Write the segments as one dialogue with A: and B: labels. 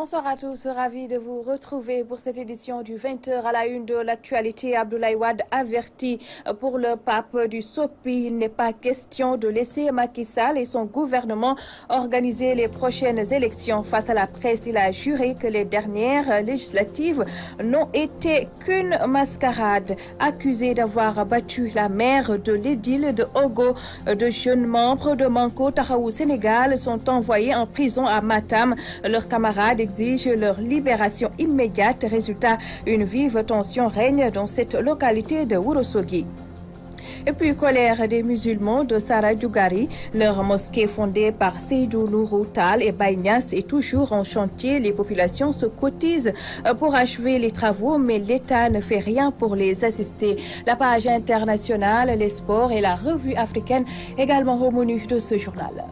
A: Bonsoir à tous, ravi de vous retrouver pour cette édition du 20h à la une de l'actualité. Abdoulaye Wade avertit pour le pape du SOPI. Il n'est pas question de laisser Macky Sall et son gouvernement organiser les prochaines élections. Face à la presse, il a juré que les dernières législatives n'ont été qu'une mascarade. Accusé d'avoir battu la mère de l'édile de Ogo, de jeunes membres de Manko Taxawu Sénégal sont envoyés en prison à Matam. Leurs camarades exigent leur libération immédiate. Résultat, une vive tension règne dans cette localité de Ourossogui. Et puis, colère des musulmans de Sara Djougari. Leur mosquée fondée par Seydou Nourou Tall et Baye Niass est toujours en chantier. Les populations se cotisent pour achever les travaux, mais l'État ne fait rien pour les assister. La page internationale, les sports et la revue africaine également au menu de ce journal.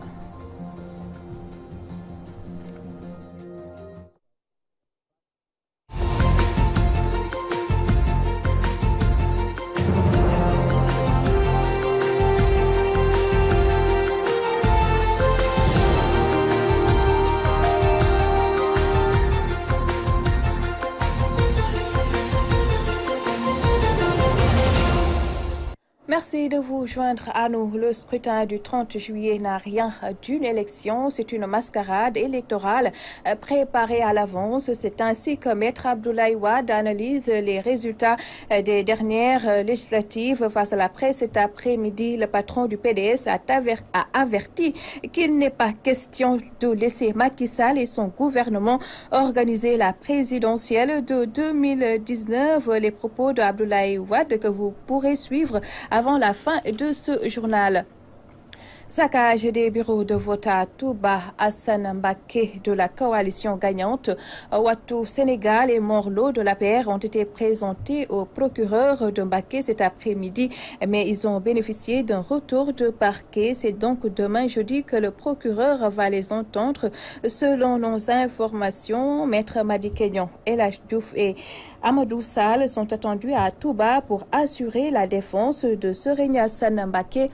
A: Merci de vous joindre à nous. Le scrutin du 30 juillet n'a rien d'une élection. C'est une mascarade électorale préparée à l'avance. C'est ainsi que Maître Abdoulaye Wade analyse les résultats des dernières législatives. Face à la presse cet après-midi, le patron du PDS a averti qu'il n'est pas question de laisser Macky Sall et son gouvernement organiser la présidentielle de 2019. Les propos de Abdoulaye Wade que vous pourrez suivre avant la fin de ce journal. Saccage des bureaux de vote à Touba, Hassan Mbaké de la coalition gagnante, Wattu Sénégal et Morlo de l'APR ont été présentés au procureur de Mbaké cet après-midi, mais ils ont bénéficié d'un retour de parquet. C'est donc demain jeudi que le procureur va les entendre. Selon nos informations, Maître Madi Kenyon, El Hadj Diouf et Amadou Sall sont attendus à Touba pour assurer la défense de Serigne Hassan Mbaké.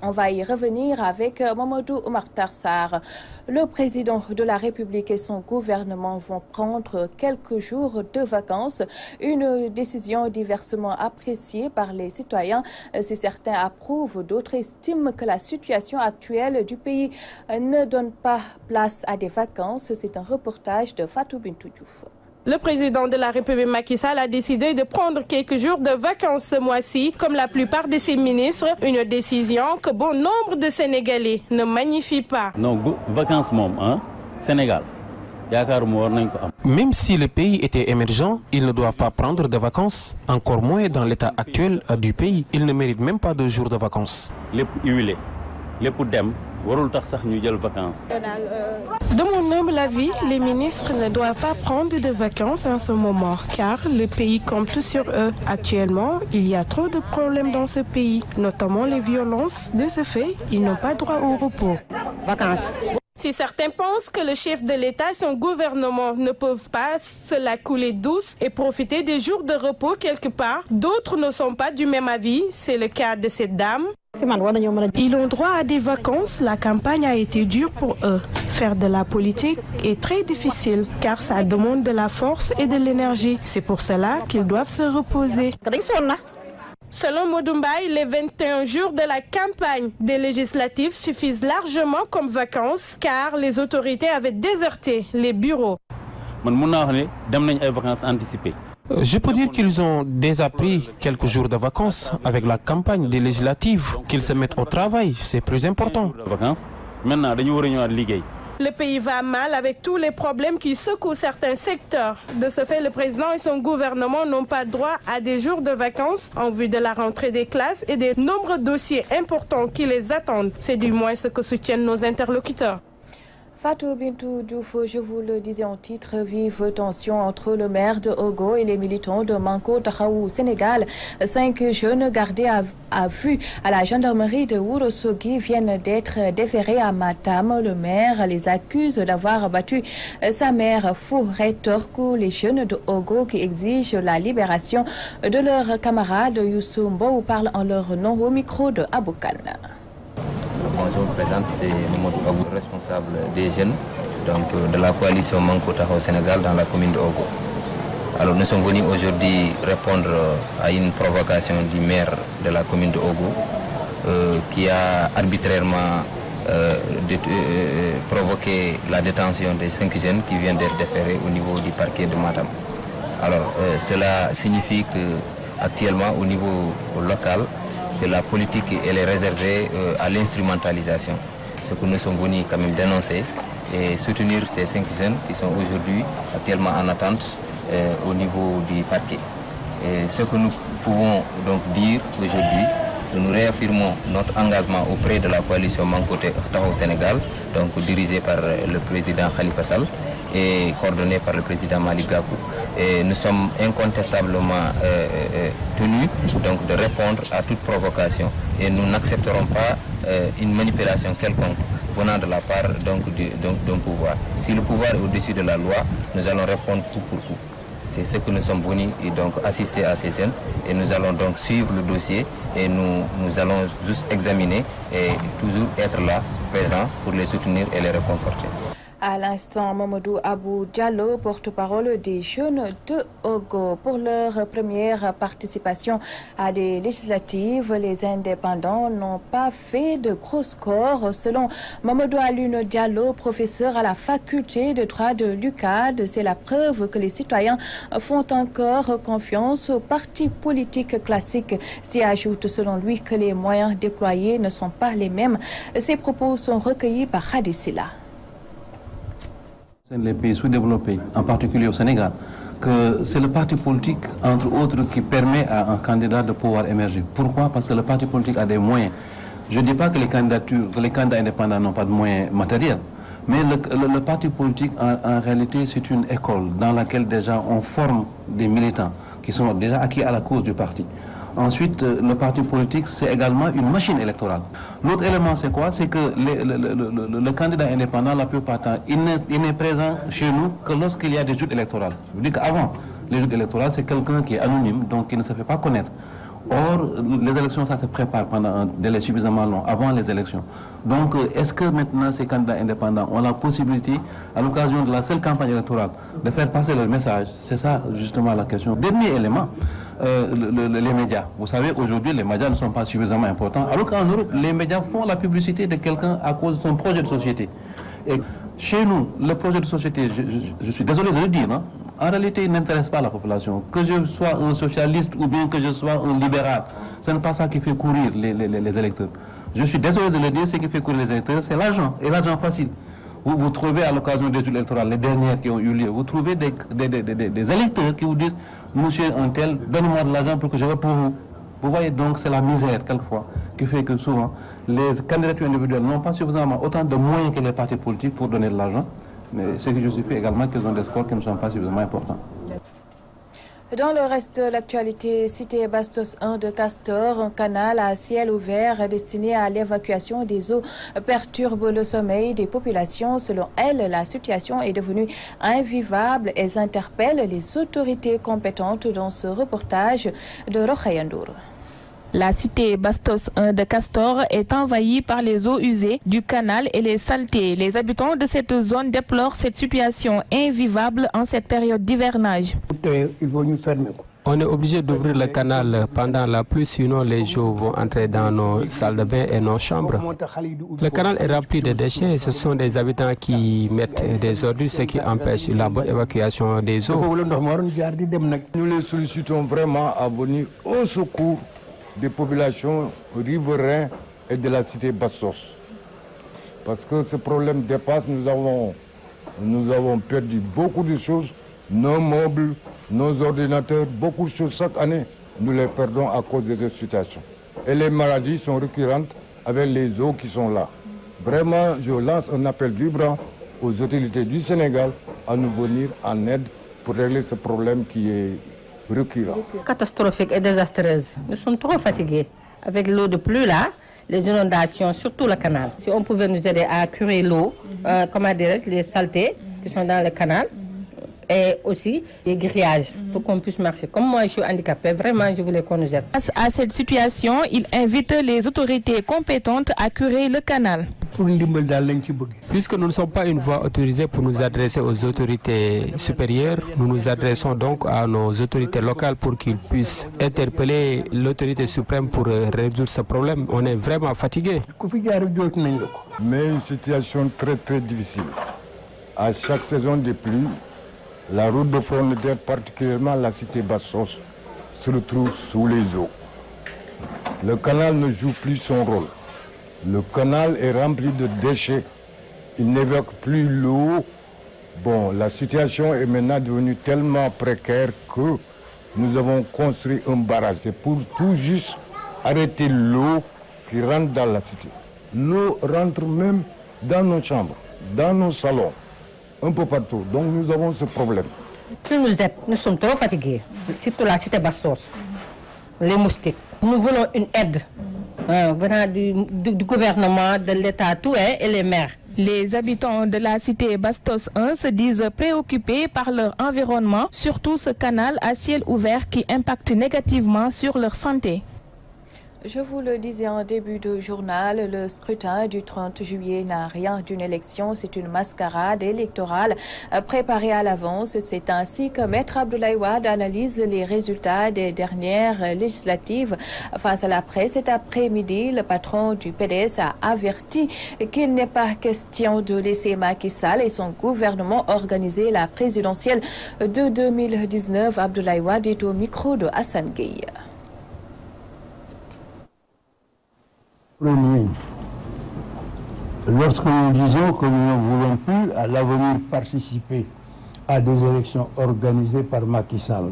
A: On va y revenir avec Mamadou Oumar Tarsar. Le président de la République et son gouvernement vont prendre quelques jours de vacances. Une décision diversement appréciée par les citoyens. Si certains approuvent, d'autres estiment que la situation actuelle du pays ne donne pas place à des vacances. C'est un reportage de Fatou Bintou Diouf.
B: Le président de la République Macky Sall a décidé de prendre quelques jours de vacances ce mois-ci, comme la plupart de ses ministres. Une décision que bon nombre de Sénégalais ne magnifient pas.
C: Non, vacances Sénégal.
D: Même si le pays était émergent, ils ne doivent pas prendre de vacances, encore moins dans l'état actuel du pays. Ils ne méritent même pas de jours de vacances.
B: De mon humble avis, les ministres ne doivent pas prendre de vacances en ce moment, car le pays compte sur eux. Actuellement, il y a trop de problèmes dans ce pays, notamment les violences. De ce fait, ils n'ont pas droit au repos.
E: Vacances.
B: Si certains pensent que le chef de l'État et son gouvernement ne peuvent pas se la couler douce et profiter des jours de repos quelque part, d'autres ne sont pas du même avis. C'est le cas de cette dame. Ils ont droit à des vacances, la campagne a été dure pour eux. Faire de la politique est très difficile car ça demande de la force et de l'énergie. C'est pour cela qu'ils doivent se reposer. Selon Modoumbay, les 21 jours de la campagne des législatives suffisent largement comme vacances car les autorités avaient déserté les bureaux.
D: Je peux dire qu'ils ont déjà pris quelques jours de vacances avec la campagne des législatives, qu'ils se mettent au travail, c'est plus important.
B: Le pays va mal avec tous les problèmes qui secouent certains secteurs. De ce fait, le président et son gouvernement n'ont pas droit à des jours de vacances en vue de la rentrée des classes et des nombreux dossiers importants qui les attendent. C'est du moins ce que soutiennent nos interlocuteurs.
A: Fatou Bintou Diouf, je vous le disais en titre, vive tension entre le maire de Ogo et les militants de Manko Taxawu Sénégal. 5 jeunes gardés à vue à la gendarmerie de Ourossogui viennent d'être déférés à Matam. Le maire les accuse d'avoir battu sa mère. Fou rétorque les jeunes de Ogo qui exigent la libération de leurs camarades. Youssou Mbow parle en leur nom au micro de Aboukan.
F: Bonjour, présente, c'est Mamadou Abou, responsable des jeunes
E: de la coalition Manko Taxawu Sénégal dans la commune de Ogo. Alors nous sommes venus aujourd'hui répondre à une provocation du maire de la commune de Ogo qui a arbitrairement provoqué la détention des 5 jeunes qui viennent d'être déférés au niveau du parquet de Matam. Alors cela signifie qu'actuellement au niveau local, que la politique elle est réservée à l'instrumentalisation. Ce que nous sommes venus quand même dénoncer et soutenir ces 5 jeunes qui sont aujourd'hui actuellement en attente au niveau du parquet. Et ce que nous pouvons donc dire aujourd'hui, nous réaffirmons notre engagement auprès de la coalition Manko Taxawu Sénégal, donc dirigée par le président Khalifa Sall et coordonnée par le président Malick Gakou. Et nous sommes incontestablement tenus donc, de répondre à toute provocation. Et nous n'accepterons pas une manipulation quelconque venant de la part d'un pouvoir. Si le pouvoir est au-dessus de la loi, nous allons répondre coup pour coup. C'est ce que nous sommes venus et donc assister à ces jeunes et nous allons donc suivre le dossier et nous allons juste examiner et toujours être là, présents pour les soutenir et les réconforter.
A: À l'instant, Mamadou Abou Diallo, porte-parole des jeunes de Ogo. Pour leur première participation à des législatives, les indépendants n'ont pas fait de gros scores. Selon Mamadou Alioune Diallo, professeur à la faculté de droit de l'UCAD, c'est la preuve que les citoyens font encore confiance aux partis politiques classiques. S'y ajoute selon lui que les moyens déployés ne sont pas les mêmes. Ces propos sont recueillis par Hadi Silla.
F: Les pays sous-développés, en particulier au Sénégal, que c'est le parti politique, entre autres, qui permet à un candidat de pouvoir émerger. Pourquoi? Parce que le parti politique a des moyens. Je ne dis pas que les candidats indépendants n'ont pas de moyens matériels, mais le parti politique, en réalité, c'est une école dans laquelle déjà on forme des militants qui sont déjà acquis à la cause du parti. Ensuite, le parti politique, c'est également une machine électorale. L'autre élément, c'est quoi? C'est que le candidat indépendant, la plupart du temps, il n'est présent chez nous que lorsqu'il y a des joutes électorales. Je veux dire qu'avant les joutes électorales, c'est quelqu'un qui est anonyme, donc qui ne se fait pas connaître. Or, les élections, ça se prépare pendant un délai suffisamment long, avant les élections. Donc, est-ce que maintenant ces candidats indépendants ont la possibilité, à l'occasion de la seule campagne électorale, de faire passer leur message? C'est ça, justement, la question. Dernier élément, les médias. Vous savez, aujourd'hui, les médias ne sont pas suffisamment importants, alors qu'en Europe, les médias font la publicité de quelqu'un à cause de son projet de société. Et chez nous, le projet de société, je suis désolé de le dire, hein, en réalité, il n'intéresse pas la population. Que je sois un socialiste ou bien que je sois un libéral, ce n'est pas ça qui fait courir les électeurs. Je suis désolé de le dire, ce qui fait courir les électeurs, c'est l'argent, et l'argent facile. Vous trouvez à l'occasion des élections électorales, les dernières qui ont eu lieu, vous trouvez des électeurs qui vous disent « Monsieur un tel, donnez-moi de l'argent pour que je vote pour vous ». Vous voyez, donc c'est la misère, quelquefois, qui fait que souvent, les candidatures individuelles n'ont pas suffisamment autant de moyens que les partis politiques pour donner de l'argent. Mais ce qui justifie également qu'ils ont des scores qui ne sont pas suffisamment importants.
A: Dans le reste de l'actualité, cité Bastos 1 de Castor, un canal à ciel ouvert destiné à l'évacuation des eaux perturbe le sommeil des populations. Selon elle, la situation est devenue invivable et interpelle les autorités compétentes dans ce reportage de Rokhaya Ndour.
G: La cité Bastos 1 de Castor est envahie par les eaux usées du canal et les saletés. Les habitants de cette zone déplorent cette situation invivable en cette période d'hivernage.
D: On est obligé d'ouvrir le canal pendant la pluie, sinon les eaux vont entrer dans nos salles de bain et nos chambres. Le canal est rempli de déchets. Ce sont des habitants qui mettent des ordures, ce qui empêche la bonne évacuation des eaux.
H: Nous les sollicitons vraiment à venir au secours des populations riveraines et de la cité Bastos. Parce que ce problème dépasse, nous avons perdu beaucoup de choses, nos meubles, nos ordinateurs, beaucoup de choses chaque année, nous les perdons à cause de cette situation. Et les maladies sont récurrentes avec les eaux qui sont là. Vraiment, je lance un appel vibrant aux autorités du Sénégal à nous venir en aide pour régler ce problème qui est récurrent.
I: Catastrophique et désastreuse. Nous sommes trop fatigués. Avec l'eau de pluie là, les inondations, surtout le canal. Si on pouvait nous aider à curer l'eau, comment dirais-je, les saletés qui sont dans le canal, et aussi des grillages pour qu'on puisse marcher. Comme moi, je suis handicapée, vraiment, je voulais qu'on nous aide.
G: Face à cette situation, il invite les autorités compétentes à curer le canal.
D: Puisque nous ne sommes pas une voie autorisée pour nous adresser aux autorités supérieures, nous nous adressons donc à nos autorités locales pour qu'ils puissent interpeller l'autorité suprême pour résoudre ce problème. On est vraiment fatigué.
H: Mais une situation très très difficile. À chaque saison de pluie, la route de frontière, particulièrement la cité Bassos, se retrouve sous les eaux. Le canal ne joue plus son rôle. Le canal est rempli de déchets. Il n'évoque plus l'eau. Bon, la situation est maintenant devenue tellement précaire que nous avons construit un barrage. C'est pour tout juste arrêter l'eau qui rentre dans la cité. L'eau rentre même dans nos chambres, dans nos salons, un peu partout. Donc nous avons ce problème.
I: Qui nous aide, nous sommes trop fatigués. Surtout la cité Bastos, les moustiques. Nous voulons une aide venant du gouvernement, de l'État, tout et les maires.
G: Les habitants de la cité Bastos 1 se disent préoccupés par leur environnement, surtout ce canal à ciel ouvert qui impacte négativement sur leur santé.
A: Je vous le disais en début de journal, le scrutin du 30 juillet n'a rien d'une élection, c'est une mascarade électorale préparée à l'avance. C'est ainsi que Maître Abdoulaye Wade analyse les résultats des dernières législatives. Face à la presse, cet après-midi, le patron du PDS a averti qu'il n'est pas question de laisser Macky Sall et son gouvernement organiser la présidentielle de 2019. Abdoulaye Wade est au micro de Hassan Gueye.
J: Lorsque nous disons que nous ne voulons plus à l'avenir participer à des élections organisées par Macky Sall,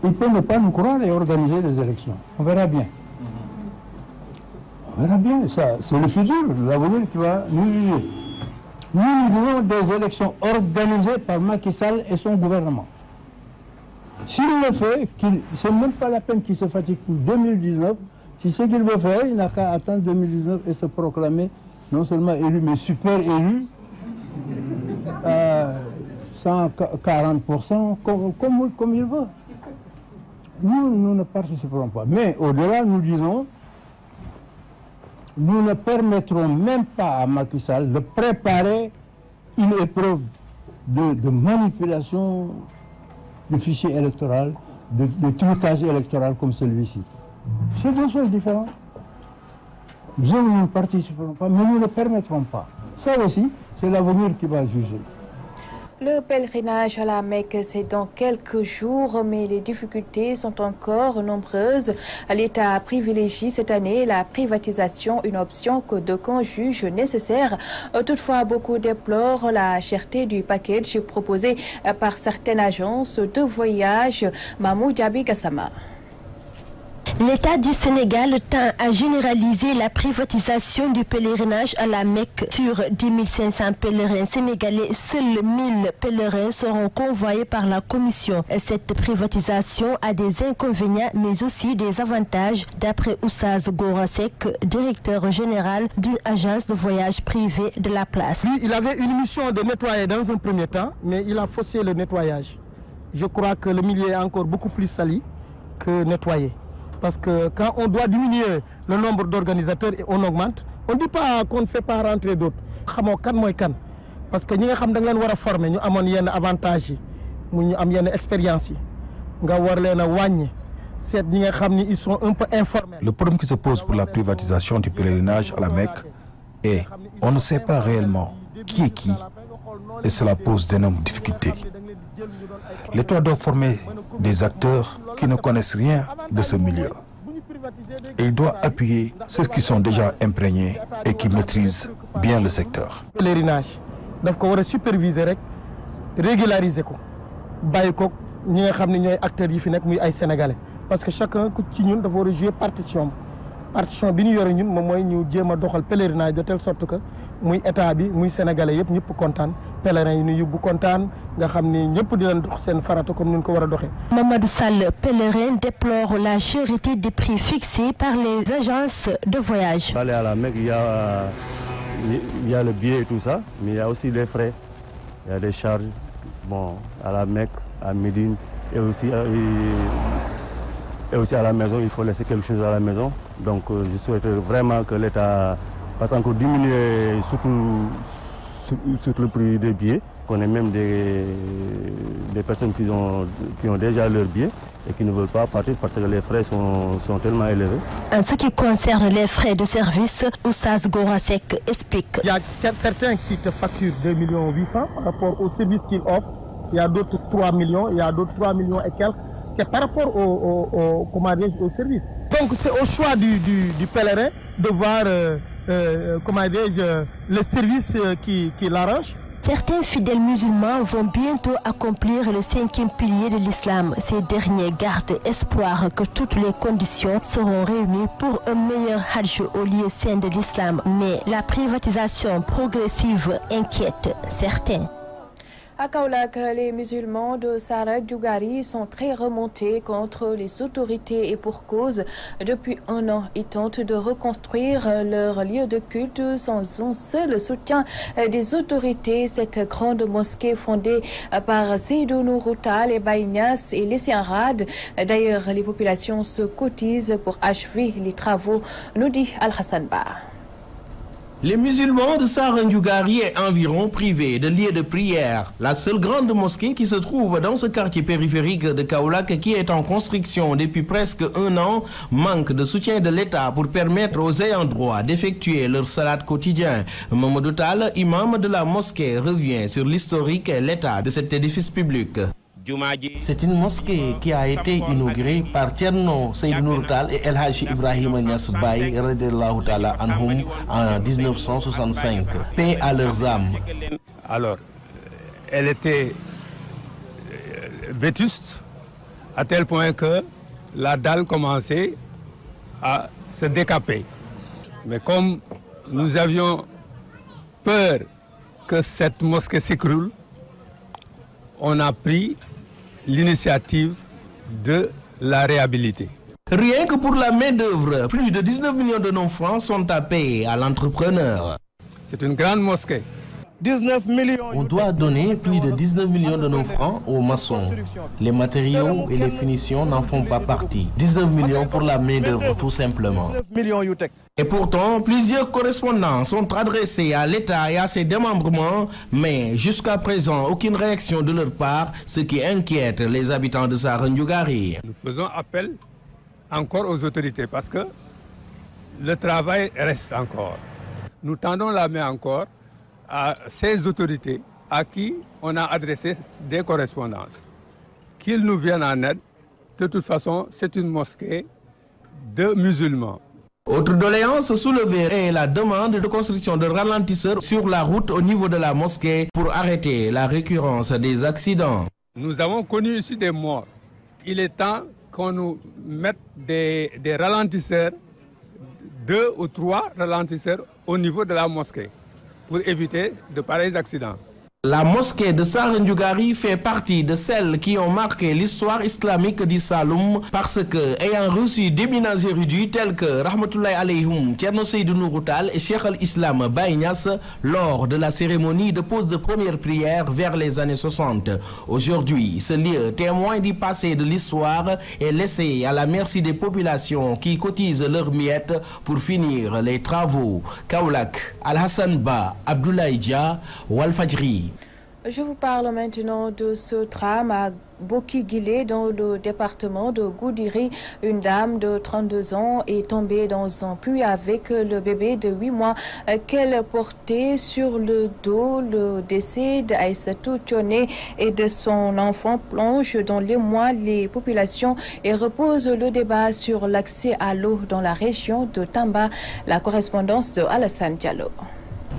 J: il peut ne pas nous croire et organiser des élections. On verra bien. On verra bien. Ça, c'est le futur, l'avenir qui va nous juger. Nous voulons des élections organisées par Macky Sall et son gouvernement. S'il le fait, ce n'est même pas la peine qu'il se fatigue pour 2019. Si ce qu'il veut faire, il n'a qu'à attendre 2019 et se proclamer non seulement élu, mais super élu, 140%, comme il veut. Nous ne participerons pas. Mais au-delà, nous disons, nous ne permettrons même pas à Macky Sall de préparer une épreuve de manipulation du fichier électoral, de trucage électoral comme celui-ci. C'est deux choses différentes. Nous ne participerons pas, mais nous ne permettrons pas. Ça aussi, c'est l'avenir qui va juger.
A: Le pèlerinage à la Mecque, c'est dans quelques jours, mais les difficultés sont encore nombreuses. L'État privilégie cette année la privatisation, une option que d'aucuns jugent nécessaire. Toutefois, beaucoup déplorent la cherté du package proposé par certaines agences de voyage. Mamou Diaby Gassama.
K: L'État du Sénégal tend à généraliser la privatisation du pèlerinage à la Mecque. Sur 10 500 pèlerins sénégalais, seuls 1000 pèlerins seront convoyés par la Commission. Cette privatisation a des inconvénients mais aussi des avantages, d'après Oussaz Gorasek, directeur général d'une agence de voyage privée de la place.
L: Lui, il avait une mission de nettoyer dans un premier temps, mais il a faussé le nettoyage. Je crois que le milieu est encore beaucoup plus sali que nettoyé. Parce que quand on doit diminuer le nombre d'organisateurs et on augmente, on ne dit pas qu'on ne fait pas rentrer d'autres. Parce que nous devons former, nous avons des avantages, nous avons des expériences. Ils sont un peu informels.
M: Le problème qui se pose pour la privatisation du pèlerinage à la Mecque est on ne sait pas réellement qui est qui et cela pose d'énormes difficultés. L'État doit former des acteurs qui ne connaissent rien de ce milieu. Et il doit appuyer ceux qui sont déjà imprégnés et qui maîtrisent bien le secteur.
L: Le pèlerinage, il faut superviser, régulariser, les acteurs sénégalais. Parce que chacun doit jouer partition. Partition bi ñu yoré ñun mom moy ñu jéma doxal pèlerinage de telle sorte que muy état bi muy sénégalais yépp ñëpp contane pèlerin yi ñu yobbu contane nga xamni ñëpp di leen dox seen farata comme ñu ko wara doxé.
K: Mamadou Sall, pèlerin, déplore la cherté des prix fixés par les agences de voyage.
N: Aller à la Mecque, il y a le billet et tout ça, mais il y a aussi des frais, il y a des charges Bon, à la Mecque, à Médine et aussi à la maison, il faut laisser quelque chose à la maison. Donc je souhaite vraiment que l'État fasse encore diminuer surtout sur le prix des billets. On a même des personnes qui ont déjà leur billet et qui ne veulent pas partir parce que les frais sont tellement élevés.
K: En ce qui concerne les frais de service, Oussaz Gorasek explique.
L: Il y a certains qui te facturent 2,8 millions par rapport au service qu'ils offrent. Il y a d'autres 3 millions, il y a d'autres 3 millions et quelques. C'est par rapport au service. Donc c'est au choix du pèlerin de voir le service qui l'arrange.
K: Certains fidèles musulmans vont bientôt accomplir le 5e pilier de l'islam. Ces derniers gardent espoir que toutes les conditions seront réunies pour un meilleur hajj au lieu saint de l'islam. Mais la privatisation progressive inquiète certains.
A: À Kaolack, les musulmans de Sara Diougari sont très remontés contre les autorités et pour cause. Depuis un an, ils tentent de reconstruire leur lieu de culte sans un seul soutien des autorités. Cette grande mosquée fondée par Seydou Nourou Tall et Baye Niass est laissée en rade. D'ailleurs, les populations se cotisent pour achever les travaux, nous dit Al-Hassan Ba.
O: Les musulmans de Sarandiougari est environ privés de lieux de prière. La seule grande mosquée qui se trouve dans ce quartier périphérique de Kaolack, qui est en construction depuis presque un an, manque de soutien de l'État pour permettre aux ayants droit d'effectuer leur salat quotidien. Mamadou Tall, imam de la mosquée, revient sur l'historique et l'état de cet édifice public. C'est une mosquée qui a été inaugurée par Thierno Seydou Nourou Tall et El Hadji Ibrahima Niass Baye radiyallahu ta'ala anhum en 1965. Paix à leurs âmes.
D: Alors, elle était vétuste à tel point que la dalle commençait à se décaper. Mais comme nous avions peur que cette mosquée s'écroule, on a pris l'initiative de la réhabiliter.
O: Rien que pour la main-d'œuvre, plus de 19 millions de non-francs sont à payer à l'entrepreneur.
D: C'est une grande mosquée.
O: 19 millions. On doit donner plus de 19 millions de non-francs aux maçons. Les matériaux et les finitions n'en font pas partie. 19 millions pour la main-d'œuvre, tout simplement. Et pourtant, plusieurs correspondants sont adressés à l'État et à ses démembrements, mais jusqu'à présent, aucune réaction de leur part, ce qui inquiète les habitants de Sarandiougari.
D: Nous faisons appel encore aux autorités parce que le travail reste encore. Nous tendons la main encore à ces autorités à qui on a adressé des correspondances, qu'ils nous viennent en aide. De toute façon, c'est une mosquée de musulmans.
O: Autre doléance soulevée est la demande de construction de ralentisseurs sur la route au niveau de la mosquée pour arrêter la récurrence des accidents.
D: Nous avons connu ici des morts. Il est temps qu'on nous mette des ralentisseurs, 2 ou 3 ralentisseurs au niveau de la mosquée, pour éviter de pareils accidents.
O: La mosquée de Sarandiougari fait partie de celles qui ont marqué l'histoire islamique du Saloum parce que, ayant reçu d'éminents érudits tels que Rahmatullahi alayhum, Thierno Seydou Nourou Tall et Cheikh al-Islam Baye Niass lors de la cérémonie de pose de première prière vers les années 60. Aujourd'hui, ce lieu, témoin du passé de l'histoire, est laissé à la merci des populations qui cotisent leurs miettes pour finir les travaux. Kaolack, Al-Hassan Ba, Abdoulaye Dia, Walfadjri.
A: Je vous parle maintenant de ce drame à Boki-Guilé dans le département de Goudiri. Une dame de 32 ans est tombée dans un puits avec le bébé de 8 mois qu'elle portait sur le dos. Le décès d'Aïssatou Thioné et de son enfant plonge dans les mois les populations et repose le débat sur l'accès à l'eau dans la région de Tamba. La correspondance de Alassane Diallo.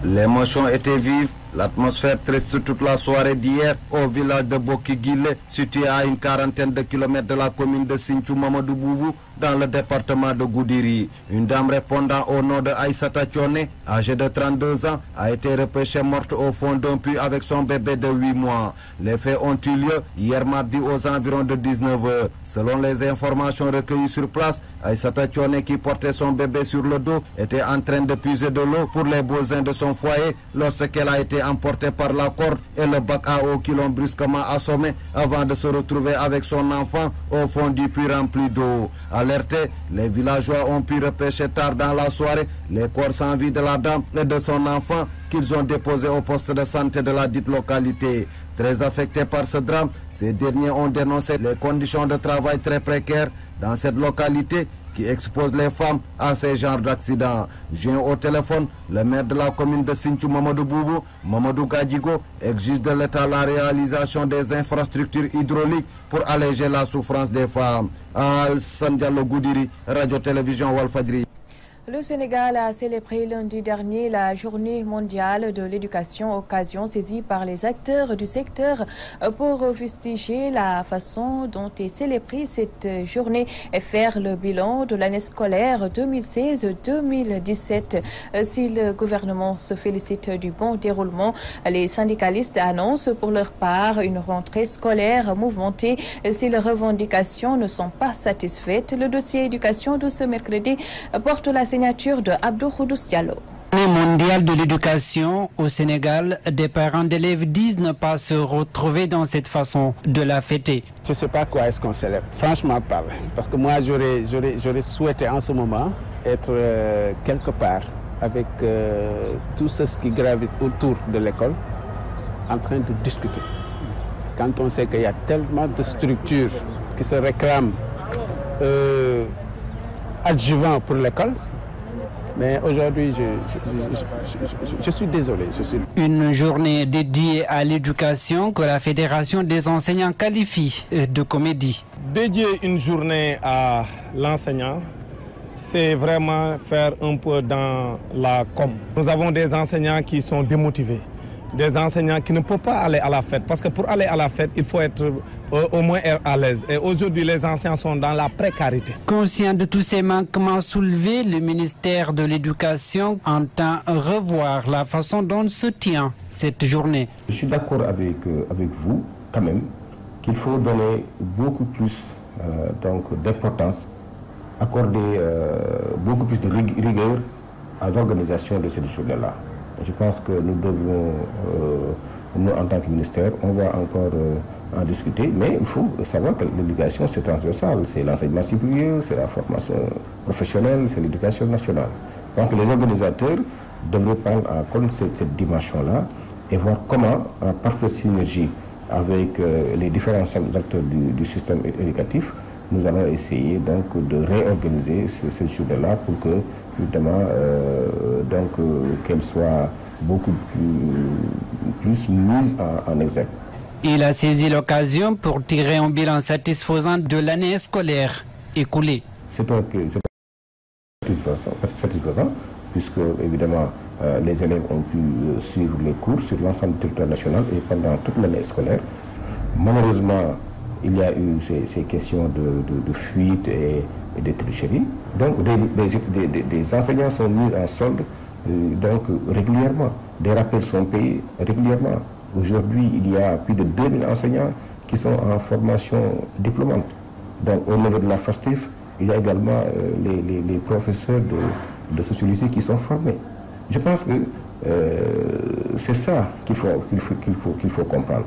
P: L'émotion était vive, l'atmosphère triste toute la soirée d'hier au village de Boki-Guilé, situé à une quarantaine de kilomètres de la commune de Sinthiou Mamadou Boubou, dans le département de Goudiri. Une dame répondant au nom de Aïssata Thioné, âgée de 32 ans, a été repêchée morte au fond d'un puits avec son bébé de 8 mois. Les faits ont eu lieu hier mardi aux environs de 19h. Selon les informations recueillies sur place, Aïssata Thioné, qui portait son bébé sur le dos, était en train de puiser de l'eau pour les besoins de son foyer lorsqu'elle a été emporté par la corde et le bac à eau qui l'ont brusquement assommé avant de se retrouver avec son enfant au fond du puits rempli d'eau. Alertés, les villageois ont pu repêcher tard dans la soirée les corps sans vie de la dame et de son enfant qu'ils ont déposés au poste de santé de la dite localité. Très affectés par ce drame, ces derniers ont dénoncé les conditions de travail très précaires dans cette localité qui expose les femmes à ces genres d'accidents. Joint au téléphone, le maire de la commune de Sinthiou, Mamadou Boubou, Mamadou Gadjigo, exige de l'État la réalisation des infrastructures hydrauliques pour alléger la souffrance des femmes. Alassane Diallo Goudiri, Radio-Télévision Walfadjri.
A: Le Sénégal a célébré lundi dernier la journée mondiale de l'éducation, occasion saisie par les acteurs du secteur pour fustiger la façon dont est célébrée cette journée et faire le bilan de l'année scolaire 2016-2017. Si le gouvernement se félicite du bon déroulement, les syndicalistes annoncent pour leur part une rentrée scolaire mouvementée. Si les revendications ne sont pas satisfaites, le dossier éducation de ce mercredi porte la signature de Abdou Khoudous Diallo.
Q: Journée mondiale de l'éducation au Sénégal, des parents d'élèves disent ne pas se retrouver dans cette façon de la fêter.
R: Je ne sais pas quoi est-ce qu'on célèbre, franchement parle. Parce que moi, j'aurais souhaité en ce moment être quelque part avec tout ce qui gravite autour de l'école en train de discuter. Quand on sait qu'il y a tellement de structures qui se réclament adjuvants pour l'école, mais aujourd'hui, je suis désolé.
Q: Une journée dédiée à l'éducation que la Fédération des enseignants qualifie de comédie.
S: Dédier une journée à l'enseignant, c'est vraiment faire un peu dans la com. Nous avons des enseignants qui sont démotivés, des enseignants qui ne peuvent pas aller à la fête. Parce que pour aller à la fête, il faut être au moins à l'aise. Et aujourd'hui, les enseignants sont dans la précarité.
Q: Conscient de tous ces manquements soulevés, le ministère de l'Éducation entend revoir la façon dont se tient cette journée.
T: Je suis d'accord avec vous, quand même, qu'il faut donner beaucoup plus d'importance, accorder beaucoup plus de rigueur à l'organisation de cette journée-là. Je pense que nous devons, nous en tant que ministère, on va encore en discuter, mais il faut savoir que l'éducation c'est transversal, c'est l'enseignement supérieur, c'est la formation professionnelle, c'est l'éducation nationale. Donc les organisateurs devraient prendre en compte cette dimension-là et voir comment, en parfaite synergie avec les différents acteurs du système éducatif, nous allons essayer donc de réorganiser cette journée-là pour que, évidemment, qu'elle soit beaucoup plus mise en exergue.
Q: Il a saisi l'occasion pour tirer un bilan satisfaisant de l'année scolaire écoulée.
T: C'est satisfaisant puisque, évidemment, les élèves ont pu suivre les cours sur l'ensemble du territoire national et pendant toute l'année scolaire. Malheureusement, il y a eu ces questions de fuite et de tricherie. Donc des enseignants sont mis en solde régulièrement. Des rappels sont payés régulièrement. Aujourd'hui, il y a plus de 2000 enseignants qui sont en formation diplômante. Donc au niveau de la FASTEF, il y a également les professeurs de sociologie qui sont formés. Je pense que c'est ça qu'il faut comprendre.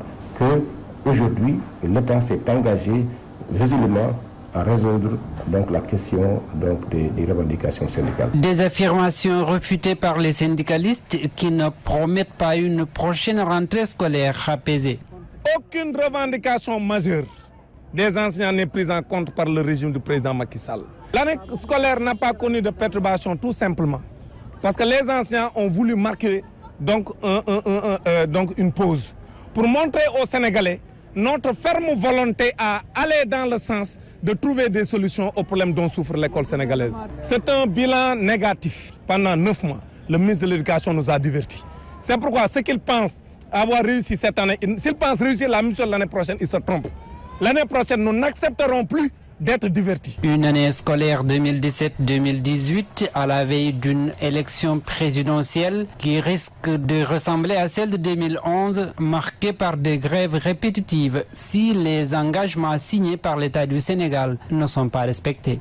T: Aujourd'hui, l'État s'est engagé résolument à résoudre la question des revendications syndicales.
Q: Des affirmations réfutées par les syndicalistes qui ne promettent pas une prochaine rentrée scolaire apaisée.
S: Aucune revendication majeure des enseignants n'est prise en compte par le régime du président Macky Sall. L'année scolaire n'a pas connu de perturbation tout simplement parce que les enseignants ont voulu marquer une pause pour montrer aux Sénégalais notre ferme volonté à aller dans le sens de trouver des solutions aux problèmes dont souffre l'école sénégalaise. C'est un bilan négatif. Pendant 9 mois, le ministre de l'Éducation nous a divertis. C'est pourquoi ce qu'il pense avoir réussi cette année, s'il pense réussir la mission l'année prochaine, il se trompe. L'année prochaine, nous n'accepterons plus d'être divertis.
Q: Une année scolaire 2017-2018 à la veille d'une élection présidentielle qui risque de ressembler à celle de 2011, marquée par des grèves répétitives si les engagements signés par l'État du Sénégal ne sont pas respectés.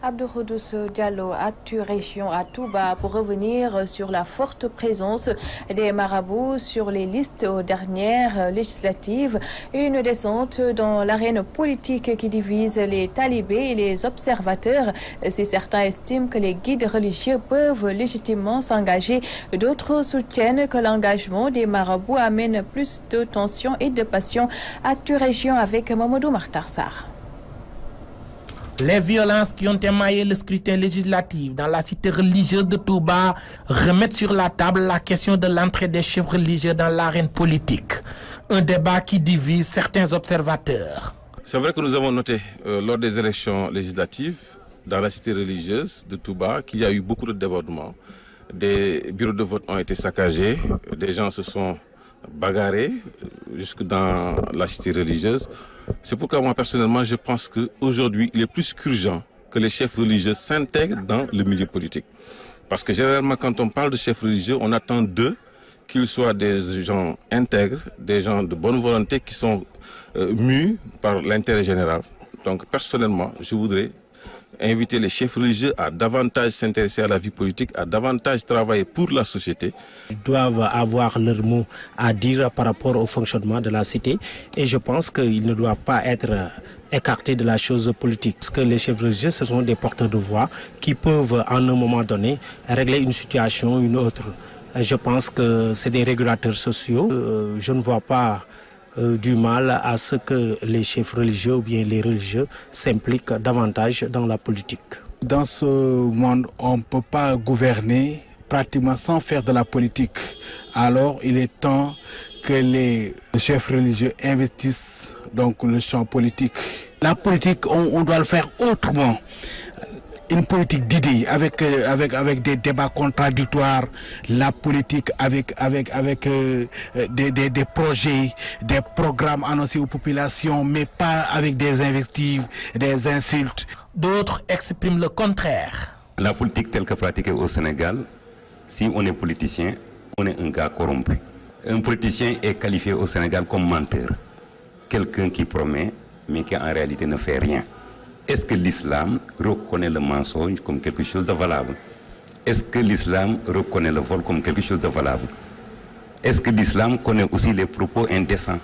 A: Abdoukhoudoss Diallo, Actu Région à Touba, pour revenir sur la forte présence des marabouts sur les listes aux dernières législatives. Une descente dans l'arène politique qui divise les talibés et les observateurs. Si certains estiment que les guides religieux peuvent légitimement s'engager, d'autres soutiennent que l'engagement des marabouts amène plus de tensions et de passion. Actu Région avec Mamadou Makhtar Sarr.
O: Les violences qui ont émaillé le scrutin législatif dans la cité religieuse de Touba remettent sur la table la question de l'entrée des chefs religieux dans l'arène politique. Un débat qui divise certains observateurs.
U: C'est vrai que nous avons noté lors des élections législatives dans la cité religieuse de Touba qu'il y a eu beaucoup de débordements. Des bureaux de vote ont été saccagés, des gens se sont bagarrés jusque dans la cité religieuse. C'est pourquoi moi personnellement je pense qu'aujourd'hui il est plus qu'urgent que les chefs religieux s'intègrent dans le milieu politique. Parce que généralement quand on parle de chefs religieux, on attend d'eux qu'ils soient des gens intègres, des gens de bonne volonté qui sont mus par l'intérêt général. Donc personnellement je voudrais inviter les chefs religieux à davantage s'intéresser à la vie politique, à davantage travailler pour la société.
V: Ils doivent avoir leur mot à dire par rapport au fonctionnement de la cité et je pense qu'ils ne doivent pas être écartés de la chose politique. Parce que les chefs religieux, ce sont des porteurs de voix qui peuvent, à un moment donné, régler une situation ou une autre. Et je pense que c'est des régulateurs sociaux. Je ne vois pas du mal à ce que les chefs religieux ou bien les religieux s'impliquent davantage dans la politique.
W: Dans ce monde, on ne peut pas gouverner pratiquement sans faire de la politique. Alors il est temps que les chefs religieux investissent donc le champ politique. La politique, on doit le faire autrement. Une politique d'idées avec des débats contradictoires, la politique avec des projets, des programmes annoncés aux populations, mais pas avec des invectives, des insultes.
O: D'autres expriment le contraire.
X: La politique telle que pratiquée au Sénégal, si on est politicien, on est un gars corrompu. Un politicien est qualifié au Sénégal comme menteur. Quelqu'un qui promet, mais qui en réalité ne fait rien. Est-ce que l'islam reconnaît le mensonge comme quelque chose de valable? Est-ce que l'islam reconnaît le vol comme quelque chose de valable? Est-ce que l'islam connaît aussi les propos indécents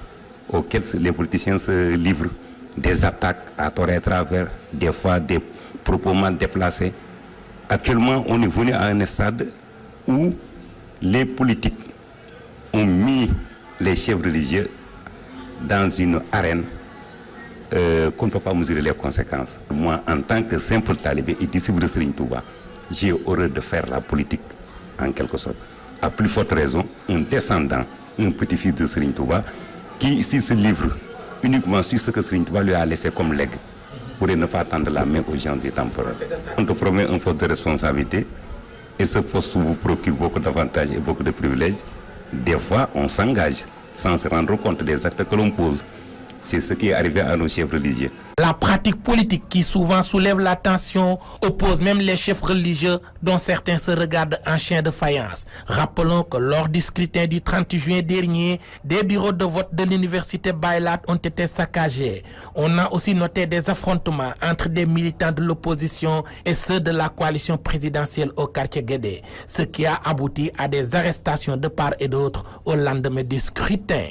X: auxquels les politiciens se livrent? Des attaques à tort et à travers, des fois des propos mal déplacés. Actuellement, on est venu à un stade où les politiques ont mis les chefs religieux dans une arène qu'on ne peut pas mesurer les conséquences. Moi, en tant que simple talibé et disciple de Serigne Touba, j'ai horreur de faire la politique, en quelque sorte. À plus forte raison, un descendant, un petit-fils de Serigne Touba, qui, s'il se livre uniquement sur ce que Serigne Touba lui a laissé comme legs, pourrait ne pas tendre la main aux gens du temporel. On te promet un poste de responsabilité, et ce poste vous procure beaucoup d'avantages et beaucoup de privilèges. Des fois, on s'engage sans se rendre compte des actes que l'on pose. C'est ce qui est arrivé à nos chefs religieux.
O: La pratique politique qui souvent soulève la tension oppose même les chefs religieux dont certains se regardent en chien de faïence. Rappelons que lors du scrutin du 30 juin dernier, des bureaux de vote de l'université Baylat ont été saccagés. On a aussi noté des affrontements entre des militants de l'opposition et ceux de la coalition présidentielle au quartier Guédé, ce qui a abouti à des arrestations de part et d'autre au lendemain du scrutin.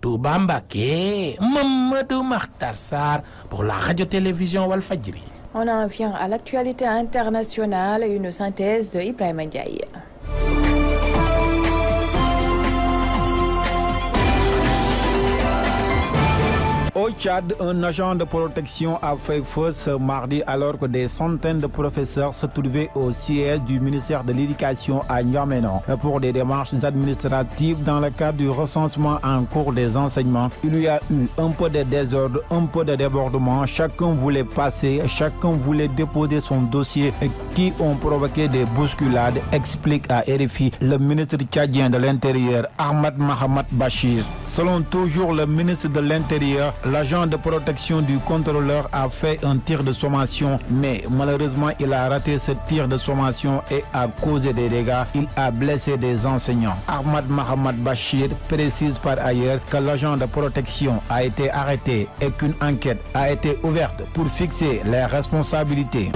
O: Touba Mbacké, Mamadou Makhtar Sarr pour la radio-télévision Walfadjri.
A: On en vient à l'actualité internationale, une synthèse de Ibrahima Ndiaye.
Y: Au Tchad, un agent de protection a fait feu ce mardi alors que des centaines de professeurs se trouvaient au siège du ministère de l'Éducation à N'Djamena pour des démarches administratives dans le cadre du recensement en cours des enseignements. Il y a eu un peu de désordre, un peu de débordement. Chacun voulait passer, chacun voulait déposer son dossier qui ont provoqué des bousculades, explique à RFI le ministre tchadien de l'Intérieur, Ahmad Mahamat Bachir. Selon toujours le ministre de l'Intérieur, l'agent de protection du contrôleur a fait un tir de sommation, mais malheureusement il a raté ce tir de sommation et a causé des dégâts. Il a blessé des enseignants. Ahmad Mahamat Bachir précise par ailleurs que l'agent de protection a été arrêté et qu'une enquête a été ouverte pour fixer les responsabilités.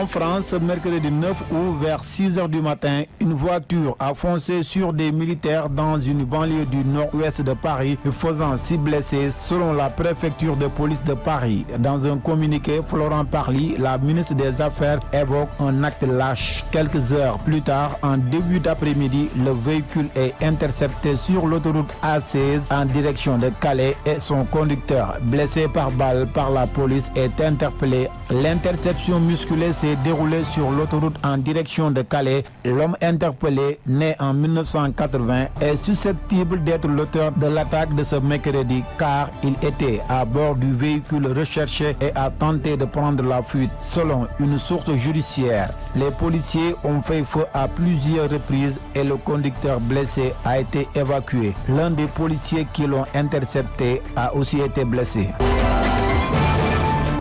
Y: En France, mercredi 9 août, vers 6 h du matin, une voiture a foncé sur des militaires dans une banlieue du nord-ouest de Paris, faisant 6 blessés selon la préfecture de police de Paris. Dans un communiqué, Florent Parly, la ministre des Affaires, évoque un acte lâche. Quelques heures plus tard, en début d'après-midi, le véhicule est intercepté sur l'autoroute A16 en direction de Calais et son conducteur, blessé par balle par la police, est interpellé. L'interception musculée s'est déroulée sur l'autoroute en direction de Calais. L'homme interpellé, né en 1980, est susceptible d'être l'auteur de l'attaque de ce mercredi car il était à bord du véhicule recherché et a tenté de prendre la fuite. Selon une source judiciaire, les policiers ont fait feu à plusieurs reprises et le conducteur blessé a été évacué. L'un des policiers qui l'ont intercepté a aussi été blessé.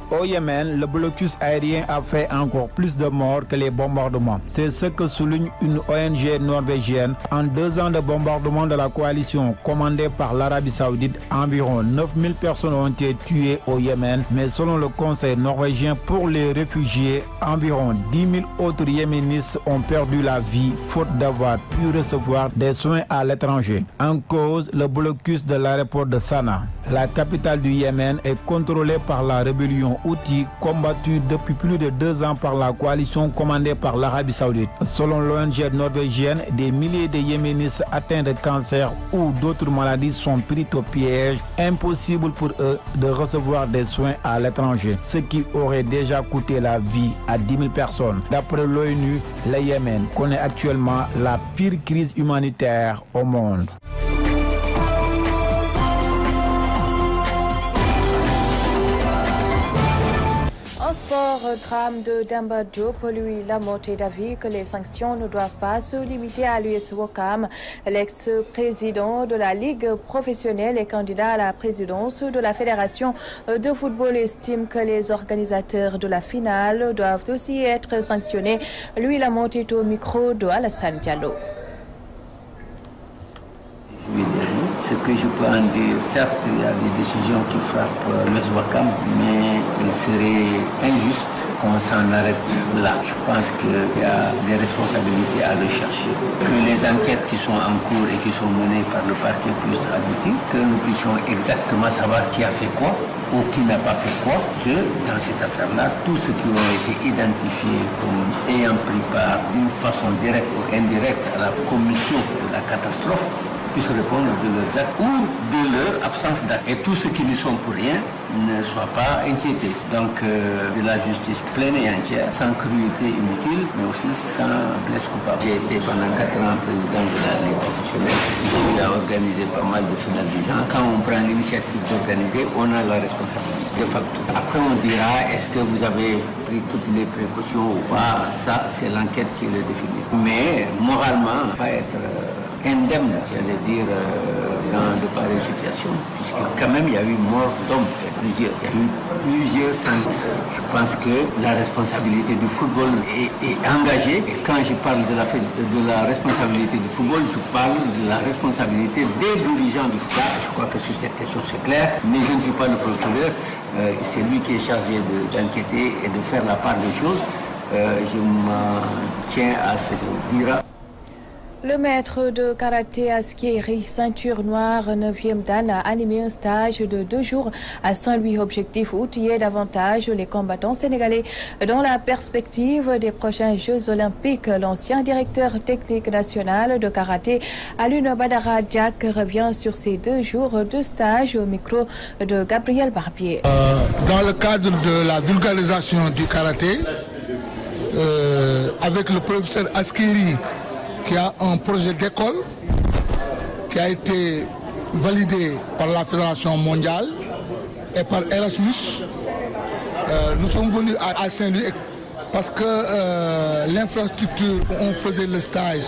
Y: Au Yémen, le blocus aérien a fait encore plus de morts que les bombardements. C'est ce que souligne une ONG norvégienne. En 2 ans de bombardement de la coalition commandée par l'Arabie Saoudite, environ 9000 personnes ont été tuées au Yémen. Mais selon le Conseil norvégien pour les réfugiés, environ 10 000 autres yéménites ont perdu la vie faute d'avoir pu recevoir des soins à l'étranger. En cause, le blocus de l'aéroport de Sanaa. La capitale du Yémen est contrôlée par la rébellion Houthi, combattue depuis plus de 2 ans par la coalition commandée par l'Arabie Saoudite. Selon l'ONG norvégienne, des milliers de Yéménites atteints de cancer ou d'autres maladies sont pris au piège. Impossible pour eux de recevoir des soins à l'étranger, ce qui aurait déjà coûté la vie à 10 000 personnes. D'après l'ONU, le Yémen connaît actuellement la pire crise humanitaire au monde.
A: En sport, drame de Demba Diop, lui, la montée d'avis que les sanctions ne doivent pas se limiter à l'US Ouakam. L'ex-président de la Ligue professionnelle et candidat à la présidence de la Fédération de football estime que les organisateurs de la finale doivent aussi être sanctionnés. Lui, la montée est au micro de Alassane Diallo.
B: Ce que je peux en dire, certes, il y a des décisions qui frappent l'US Ouakam, mais il serait injuste qu'on s'en arrête là. Je pense qu'il y a des responsabilités à rechercher. Que les enquêtes qui sont en cours et qui sont menées par le parquet puissent aboutir, que nous puissions exactement savoir qui a fait quoi ou qui n'a pas fait quoi, que dans cette affaire-là, tous ceux qui ont été identifiés comme ayant pris part d'une façon directe ou indirecte à la commission de la catastrophe puissent répondre de leurs actes ou de leur absence d'actes. Et tous ceux qui ne sont pour rien ne soient pas inquiétés. Donc de la justice pleine et entière, sans cruauté inutile, mais aussi sans blesse coupable. J'ai été pendant 4 ans président de la Ligue professionnelle. J'ai eu à organiser pas mal de finales du genre. Quand on prend l'initiative d'organiser, on a la responsabilité de facto. Après on dira, est-ce que vous avez pris toutes les précautions ou pas? Ça, c'est l'enquête qui le définit. Mais moralement, pas être indemne, j'allais dire, dans de pareilles situations, puisque quand même il y a eu mort d'hommes, il y a eu plusieurs sanctions. Je pense que la responsabilité du football est engagée, et quand je parle de la responsabilité du football, je parle de la responsabilité des dirigeants du football. Je crois que sur cette question c'est clair, mais je ne suis pas le procureur, c'est lui qui est chargé d'enquêter et de faire la part des choses. Je m'en tiens à ce que dira.
A: Le maître de karaté Askieri, ceinture noire 9e dan, a animé un stage de 2 jours à Saint-Louis. Objectif, outiller davantage les combattants sénégalais dans la perspective des prochains Jeux Olympiques. L'ancien directeur technique national de karaté, Alun Badara Diak, revient sur ces 2 jours de stage au micro de Gabriel Barbier.
C: Dans le cadre de la vulgarisation du karaté, avec le professeur Askieri, qui a un projet d'école qui a été validé par la Fédération mondiale et par Erasmus. Nous sommes venus à Saint-Louis parce que l'infrastructure où on faisait le stage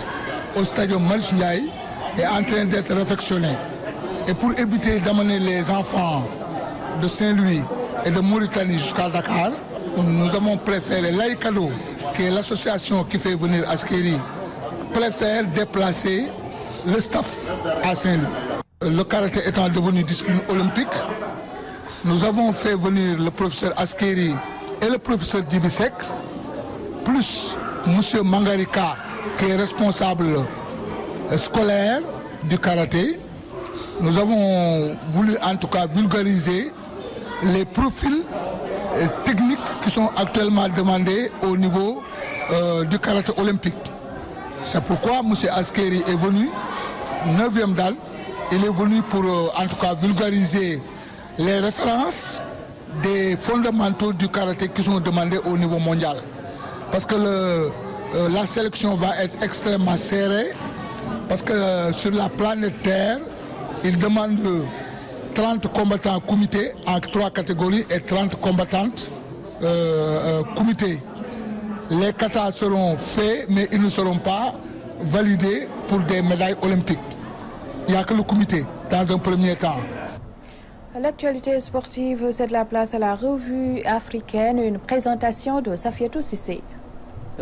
C: au stadium Marius Ndiaye est en train d'être réfectionnée. Et pour éviter d'amener les enfants de Saint-Louis et de Mauritanie jusqu'à Dakar, nous avons préféré l'Aïkado, qui est l'association qui fait venir Askieri, préfère déplacer le staff à Saint-Louis. Le karaté étant devenu discipline olympique, nous avons fait venir le professeur Askieri et le professeur Dibisek plus M. Mangarika, qui est responsable scolaire du karaté. Nous avons voulu en tout cas vulgariser les profils techniques qui sont actuellement demandés au niveau du karaté olympique. C'est pourquoi M. Askeri est venu, 9e dan, il est venu pour en tout cas vulgariser les références des fondamentaux du karaté qui sont demandés au niveau mondial. Parce que la sélection va être extrêmement serrée, parce que sur la planète Terre, il demande 30 combattants comités en 3 catégories et 30 combattantes comités. Les katas seront faits, mais ils ne seront pas validés pour des médailles olympiques. Il n'y a que le comité dans un premier temps.
A: L'actualité sportive, c'est de la place à la revue africaine, une présentation de Safiatou Sissé.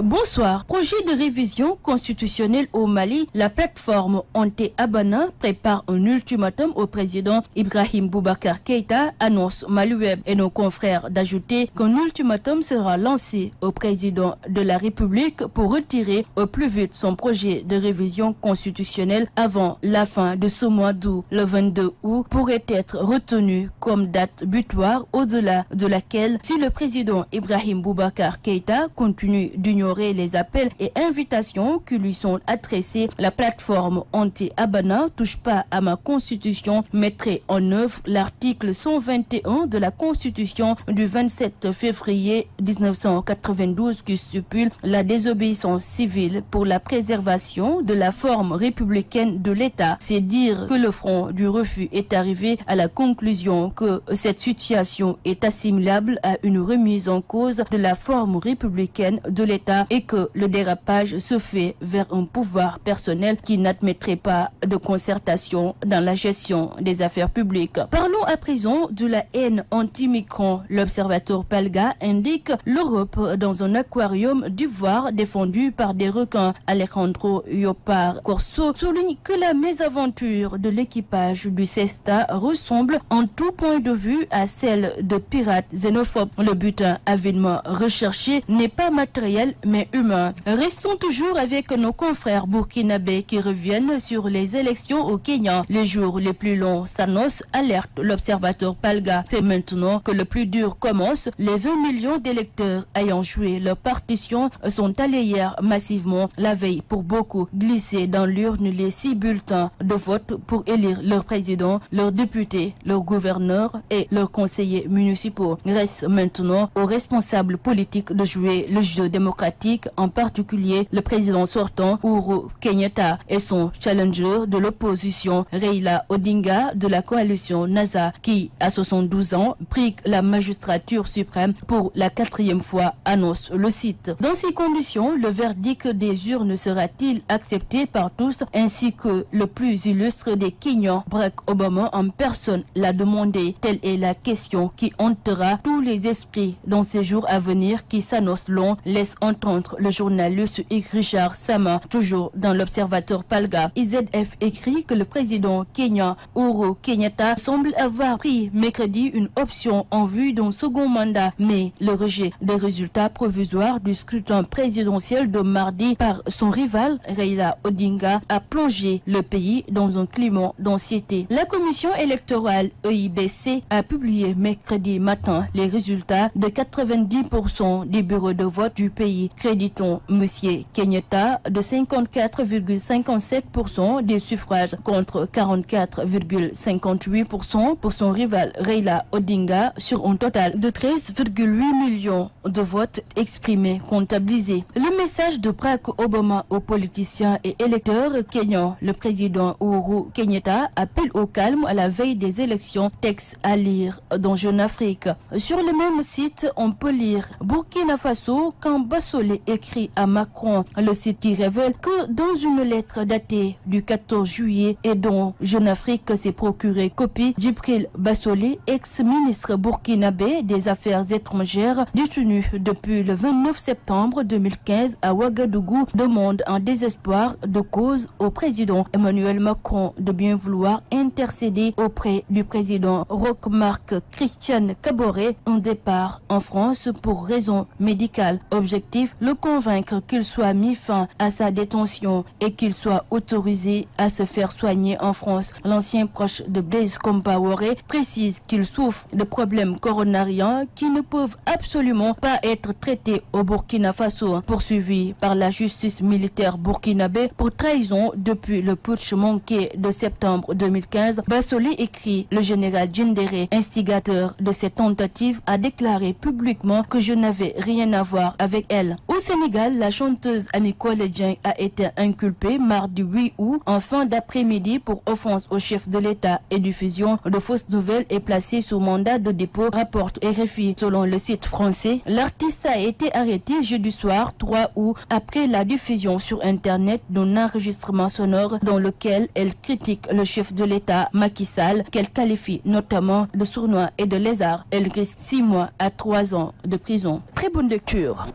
E: Bonsoir. Projet de révision constitutionnelle au Mali, la plateforme Ante Abana prépare un ultimatum au président Ibrahim Boubacar Keïta, annonce Maliweb et nos confrères d'ajouter qu'un ultimatum sera lancé au président de la République pour retirer au plus vite son projet de révision constitutionnelle avant la fin de ce mois d'août. Le 22 août pourrait être retenu comme date butoir au-delà de laquelle, si le président Ibrahim Boubacar Keïta continue d'ignorer les appels et invitations qui lui sont adressés, la plateforme anti-Abana touche pas à ma constitution mettrait en œuvre l'article 121 de la constitution du 27 février 1992 qui stipule la désobéissance civile pour la préservation de la forme républicaine de l'État. C'est dire que le front du refus est arrivé à la conclusion que cette situation est assimilable à une remise en cause de la forme républicaine de l'État et que le dérapage se fait vers un pouvoir personnel qui n'admettrait pas de concertation dans la gestion des affaires publiques. Parlons à présent de la haine anti-migrants. L'observateur Palga indique l'Europe dans un aquarium d'ivoire défendu par des requins. Alejandro Yopar Corso souligne que la mésaventure de l'équipage du Cesta ressemble en tout point de vue à celle de pirates xénophobes. Le butin avidement recherché n'est pas matériel mais humain. Restons toujours avec nos confrères burkinabés qui reviennent sur les élections au Kenya. Les jours les plus longs s'annoncent, alerte l'observateur Palga. C'est maintenant que le plus dur commence. Les 20 millions d'électeurs ayant joué leur partition sont allés hier massivement, la veille pour beaucoup, glisser dans l'urne les 6 bulletins de vote pour élire leur président, leurs députés, leurs gouverneurs et leurs conseillers municipaux. Reste maintenant aux responsables politiques de jouer le jeu démocratique, en particulier le président sortant Uhuru Kenyatta et son challenger de l'opposition Raila Odinga de la coalition NASA qui, à 72 ans, brigue la magistrature suprême pour la 4e fois, annonce le site. Dans ces conditions, le verdict des urnes sera-t-il accepté par tous ainsi que le plus illustre des Kenyans, Barack Obama en personne, l'a demandé. Telle est la question qui hantera tous les esprits dans ces jours à venir qui s'annoncent longs, laisse entendre le journaliste Richard Sama, toujours dans l'observateur Palga. IZF écrit que le président kenyan Uhuru Kenyatta semble avoir pris mercredi une option en vue d'un second mandat, mais le rejet des résultats provisoires du scrutin présidentiel de mardi par son rival Raila Odinga a plongé le pays dans un climat d'anxiété. La commission électorale EIBC a publié mercredi matin les résultats de 90% des bureaux de vote du pays. Créditons M. Kenyatta de 54,57% des suffrages contre 44,58% pour son rival Raila Odinga sur un total de 13,8 millions de votes exprimés comptabilisés. Le message de Barack Obama aux politiciens et électeurs kenyans. Le président Uhuru Kenyatta appelle au calme à la veille des élections. Texte à lire dans Jeune Afrique. Sur le même site, on peut lire Burkina Faso quand Bassolé écrit à Macron. Le site qui révèle que dans une lettre datée du 14 juillet et dont Jeune Afrique s'est procuré copie, Djibril Bassolé, ex-ministre burkinabé des Affaires étrangères, détenu depuis le 29 septembre 2015 à Ouagadougou, demande en désespoir de cause au président Emmanuel Macron de bien vouloir intercéder auprès du président Roch-Marc Christian Kaboré un départ en France pour raison médicale. Objectif objectif, le convaincre qu'il soit mis fin à sa détention et qu'il soit autorisé à se faire soigner en France. L'ancien proche de Blaise Compaoré précise qu'il souffre de problèmes coronariens qui ne peuvent absolument pas être traités au Burkina Faso. Poursuivi par la justice militaire burkinabé pour trahison depuis le putsch manqué de septembre 2015, Bassoli écrit: le général Djindéré, instigateur de cette tentative, a déclaré publiquement que je n'avais rien à voir avec elle. Au Sénégal, la chanteuse Ami Collé Dieng a été inculpée mardi 8 août en fin d'après-midi pour offense au chef de l'État et diffusion de fausses nouvelles et placée sous mandat de dépôt, rapporte RFI. Selon le site français, l'artiste a été arrêté jeudi soir 3 août après la diffusion sur Internet d'un enregistrement sonore dans lequel elle critique le chef de l'État Macky Sall, qu'elle qualifie notamment de sournois et de lézard. Elle risque 6 mois à 3 ans de prison. Très bonne lecture.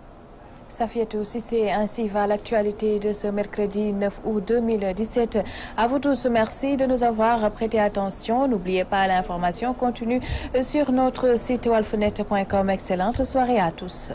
A: Safiatou Cissé, ainsi va l'actualité de ce mercredi 9 août 2017. À vous tous, merci de nous avoir prêté attention. N'oubliez pas, l'information continue sur notre site walfnet.com. Excellente soirée à tous.